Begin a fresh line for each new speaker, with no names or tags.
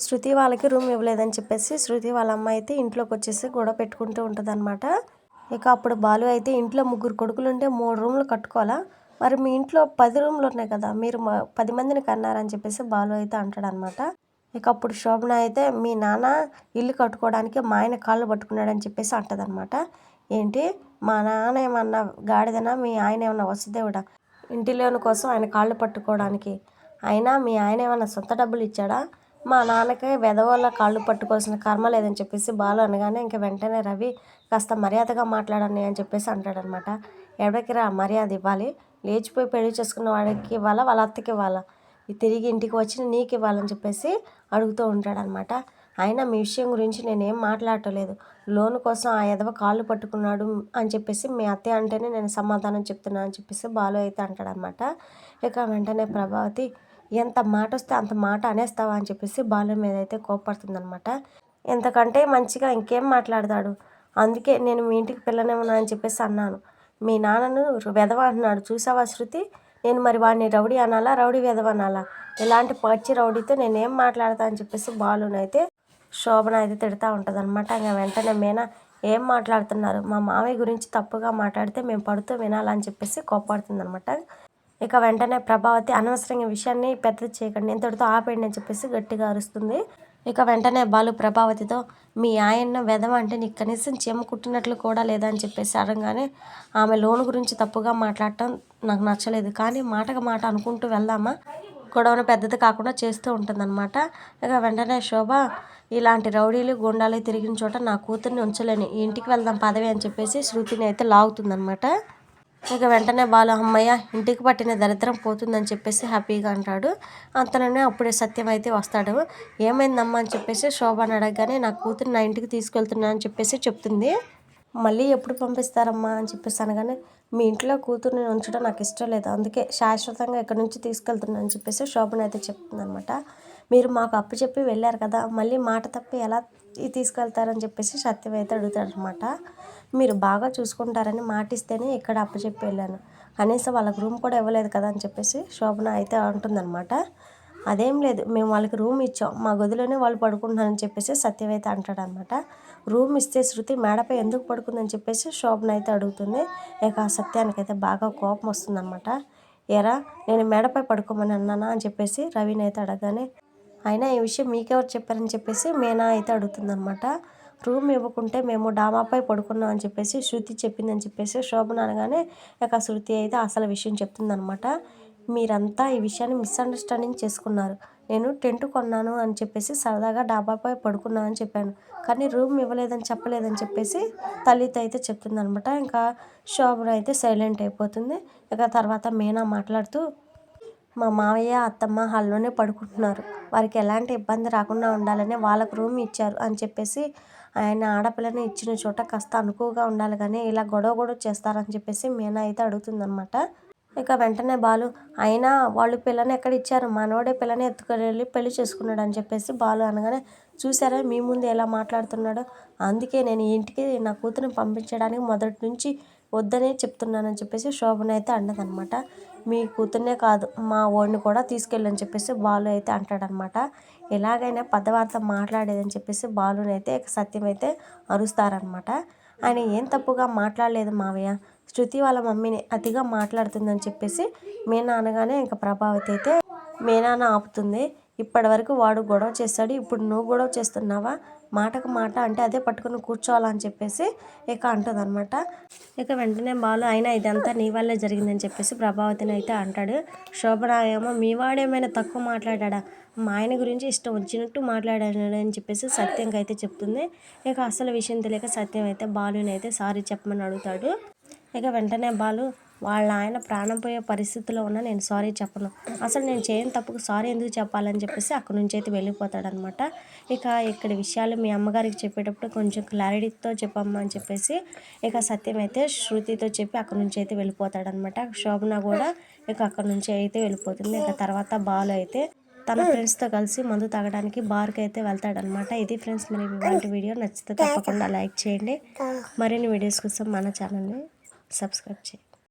శృతి వాళ్ళకి రూమ్ ఇవ్వలేదని చెప్పేసి శృతి వాళ్ళ అమ్మ అయితే ఇంట్లోకి వచ్చేసి గొడవ పెట్టుకుంటూ ఉంటుందన్నమాట. ఇక అప్పుడు బాలు అయితే ఇంట్లో 3 కొడుకులు ఉంటే 3 రూమ్లు కట్టుకోవాలా, మరి మీ ఇంట్లో 10 రూమ్లు ఉన్నాయి కదా, మీరు 10 మందిని కన్నారని చెప్పేసి బాలు అయితే అంటాడనమాట. ఇక అప్పుడు శోభన అయితే మీ నాన్న ఇల్లు కట్టుకోవడానికి మా ఆయన కాళ్ళు పట్టుకున్నాడని చెప్పేసి అంటదనమాట. ఏంటి, మా నాన్న ఏమన్నా గాడిదనా, మీ ఆయన ఏమన్నా వసుదేవుడా ఇంటి లోన్ కోసం ఆయన కాళ్ళు పట్టుకోవడానికి? అయినా మీ ఆయన ఏమన్నా సొంత డబ్బులు ఇచ్చాడా? మా నాన్నకే వెధవల కాళ్ళు పట్టుకోవాల్సిన కర్మ లేదని చెప్పేసి బాలు అనగానే ఇంక వెంటనే రవి కాస్త మర్యాదగా మాట్లాడండి అని చెప్పేసి అంటాడనమాట. ఎవరికి రా మర్యాద ఇవ్వాలి? లేచిపోయి పెళ్లి చేసుకున్న వాడికి ఇవ్వాలా, వాళ్ళ అత్తకి ఇవ్వాలా, తిరిగి ఇంటికి వచ్చి నీకు ఇవ్వాలని చెప్పేసి అడుగుతూ ఉంటాడనమాట. అయినా మీ విషయం గురించి నేనేం మాట్లాడటలేదు, లోన్ కోసం ఆ ఎదవ కాళ్ళు పట్టుకున్నాడు అని చెప్పేసి మీ అత్తయ్య అంటేనే నేను సమాధానం చెప్తున్నాను అని చెప్పేసి బాలు అయితే అంటాడనమాట. ఇక వెంటనే ప్రభావతి ఎంత మాట వస్తే అంత మాట అనేస్తావా అని చెప్పేసి బాలు మీద అయితే కోపడుతుందనమాట. ఎంతకంటే మంచిగా ఇంకేం మాట్లాడతాడు, అందుకే నేను మీ ఇంటికి పిల్లనేమన్నా అని చెప్పేసి అన్నాను. మీ నాన్నను వెధవ అంటున్నాడు చూసావా శృతి, నేను మరి వాడిని రౌడీ అనాలా, రౌడీ వెధవ అనాలా? ఇలాంటి పచ్చి రౌడీతో నేనేం మాట్లాడతా అని చెప్పేసి బాలునైతే శోభన అయితే తిడతా ఉంటుందన్నమాట. ఇంకా వెంటనే మీనా ఏం మాట్లాడుతున్నారు, మా మామయ్య గురించి తప్పుగా మాట్లాడితే మేము పడుతూ వినాలని చెప్పేసి కోపడుతుందనమాట. ఇక వెంటనే ప్రభావతి అనవసరంగా విషయాన్ని పెద్దది చేయకండి, ఇంతటితో ఆపేయండి అని చెప్పేసి గట్టిగా అరుస్తుంది. ఇక వెంటనే బాలు ప్రభావతితో మీ ఆయన వెధవ అంటే నీకు కనీసం చీమ కుట్టినట్లు కూడా లేదా అని చెప్పేసి అనగానే ఆమె లోన్ గురించి తప్పుగా మాట్లాడటం నాకు నచ్చలేదు, కానీ మాటకు మాట అనుకుంటూ వెళ్దామా, గొడవను పెద్దది కాకుండా చేస్తూ ఉంటుందన్నమాట. ఇక వెంటనే శోభ ఇలాంటి రౌడీలు గుండాలు తిరిగిన చోట నా కూతుర్ని ఉంచలేని, ఇంటికి వెళ్దాం పదవి అని చెప్పేసి శృతిని అయితే లాగుతుందనమాట. ఇక వెంటనే బాలు అమ్మయ్య ఇంటికి పట్టిన దరిద్రం పోతుందని చెప్పేసి హ్యాపీగా అంటాడు. అంతలోనే అప్పుడే సత్యం అయితే వస్తాడు. ఏమైందమ్మా అని చెప్పేసి శోభను అడగగానే నా కూతురు నా ఇంటికి తీసుకెళ్తున్నా అని చెప్పేసి చెప్తుంది. మళ్ళీ ఎప్పుడు పంపిస్తారమ్మా అని చెప్పేసి అనగానే మీ ఇంట్లో కూతుర్ని ఉంచడం నాకు ఇష్టం లేదు, అందుకే శాశ్వతంగా ఇక్కడ నుంచి తీసుకెళ్తున్నా అని చెప్పేసి శోభన అయితే చెప్తుంది అనమాట. మీరు మాకు అప్పు చెప్పి వెళ్ళారు కదా, మళ్ళీ మాట తప్పి ఎలా తీసుకెళ్తారని చెప్పేసి సత్యం అయితే అడుగుతాడనమాట. మీరు బాగా చూసుకుంటారని మాటిస్తేనే ఇక్కడ అప్పు చెప్పి వెళ్ళాను, కనీసం వాళ్ళకి రూమ్ కూడా ఇవ్వలేదు కదా అని చెప్పేసి శోభన అయితే అంటుందన్నమాట. అదేం లేదు, మేము వాళ్ళకి రూమ్ ఇచ్చాం, మా గదిలోనే వాళ్ళు పడుకుంటున్నారని చెప్పేసి సత్యం అయితే అంటాడనమాట. రూమ్ ఇస్తే శృతి మేడపై ఎందుకు పడుకుందని చెప్పేసి శోభన అయితే అడుగుతుంది. ఇక సత్యానికైతే బాగా కోపం వస్తుందన్నమాట. ఎరా నేను మేడపై పడుకోమని అన్నానా అని చెప్పేసి రవిని అయితే అడగగానే అయినా ఈ విషయం మీకెవరు చెప్పారని చెప్పేసి మీనా అయితే అడుగుతుందన్నమాట. రూమ్ ఇవ్వకుంటే మేము డాబాపై పడుకున్నాం అని చెప్పేసి శృతి చెప్పిందని చెప్పేసి శోభన అనగానే ఇక శృతి అయితే అసలు విషయం చెప్తుందనమాట. మీరంతా ఈ విషయాన్ని మిస్అండర్స్టాండింగ్ చేసుకున్నారు, నేను టెంట్ కొన్నాను అని చెప్పేసి సరదాగా డాబాపై పడుకున్నాను అని చెప్పాను, కానీ రూమ్ ఇవ్వలేదని చెప్పలేదని చెప్పేసి తల్లితో అయితే చెప్తుందనమాట. ఇంకా శోభన అయితే సైలెంట్ అయిపోతుంది. ఇక తర్వాత మీనా మాట్లాడుతూ మా మావయ్య అత్తమ్మ హాల్లోనే పడుకుంటున్నారు, వారికి ఎలాంటి ఇబ్బంది రాకుండా ఉండాలని వాళ్ళకు రూమ్ ఇచ్చారు అని చెప్పేసి ఆయన ఆడపిల్లని ఇచ్చిన చోట కాస్త అనుకువగా ఉండాలి కానీ ఇలా గొడవ చేస్తారని చెప్పేసి మీనా అయితే అడుగుతుందనమాట. ఇక వెంటనే బాలు అయినా వాళ్ళు పిల్లని ఎక్కడ ఇచ్చారు, మనోడే పిల్లని ఎత్తుకొని వెళ్ళి పెళ్లి చేసుకున్నాడు అని చెప్పేసి బాలు అనగానే చూసారా మీ ముందు ఎలా మాట్లాడుతున్నాడో, అందుకే నేను ఈ ఇంటికి నా కూతురిని పంపించడానికి మొదటి నుంచి వద్దనే చెప్తున్నానని చెప్పేసి శోభన అయితే అన్నదనమాట. మీ కూతుర్నే కాదు మా ఓడిని కూడా తీసుకెళ్ళని చెప్పేసి బాలు అయితే అంటాడనమాట. ఎలాగైనా పెద్దవారితో మాట్లాడేదని చెప్పేసి బాలునైతే సత్యం అయితే అరుస్తారనమాట. ఆయన ఏం తప్పుగా మాట్లాడలేదు మావయ్య, శృతి వాళ్ళ మమ్మీని అతిగా మాట్లాడుతుందని చెప్పేసి మీనా అనగానే ఇంకా ప్రభావతి అయితే మీనాను ఆపుతుంది. ఇప్పటి వరకు వాడు గొడవ చేశాడు, ఇప్పుడు నువ్వు గొడవ చేస్తున్నావా, మాటకు మాట అంటే అదే పట్టుకుని కూర్చోవాలని చెప్పేసి ఇక అంటుందన్నమాట. ఇక వెంటనే బాలు అయినా ఇదంతా నీ వల్లే జరిగిందని చెప్పేసి ప్రభావతిని అయితే అంటాడు. శోభన ఏమో మీ వాడేమైనా తక్కువ మాట్లాడా, మా ఆయన గురించి ఇష్టం వచ్చినట్టు మాట్లాడాడు అని చెప్పేసి సత్యంకి అయితే చెప్తుంది. ఇక అసలు విషయం తెలియక సత్యం అయితే బాలుని అయితే సారీ చెప్పమని అడుగుతాడు. ఇక వెంటనే బాలు వాళ్ళ ఆయన ప్రాణం పోయే పరిస్థితిలో ఉన్న నేను సారీ చెప్పను, అసలు నేను చేయని తప్పుకు సారీ ఎందుకు చెప్పాలని చెప్పేసి అక్కడి నుంచి అయితే వెళ్ళిపోతాడనమాట. ఇక ఇక్కడ విషయాలు మీ అమ్మగారికి చెప్పేటప్పుడు కొంచెం క్లారిటీతో చెప్పమ్మా అని చెప్పేసి ఇక సత్యం అయితే శృతితో చెప్పి అక్కడి నుంచి అయితే వెళ్ళిపోతాడనమాట. శోభన కూడా ఇక అక్కడి నుంచి అయితే వెళ్ళిపోతుంది. ఇక తర్వాత బాలు అయితే తన ఫ్రెండ్స్తో కలిసి మందు తాగడానికి బార్కి అయితే వెళ్తాడనమాట. ఇది ఫ్రెండ్స్, మరి ఇలాంటి వీడియో నచ్చితే తప్పకుండా లైక్ చేయండి, మరిన్ని వీడియోస్ కోసం మన ఛానల్ని సబ్స్క్రైబ్ చేయండి.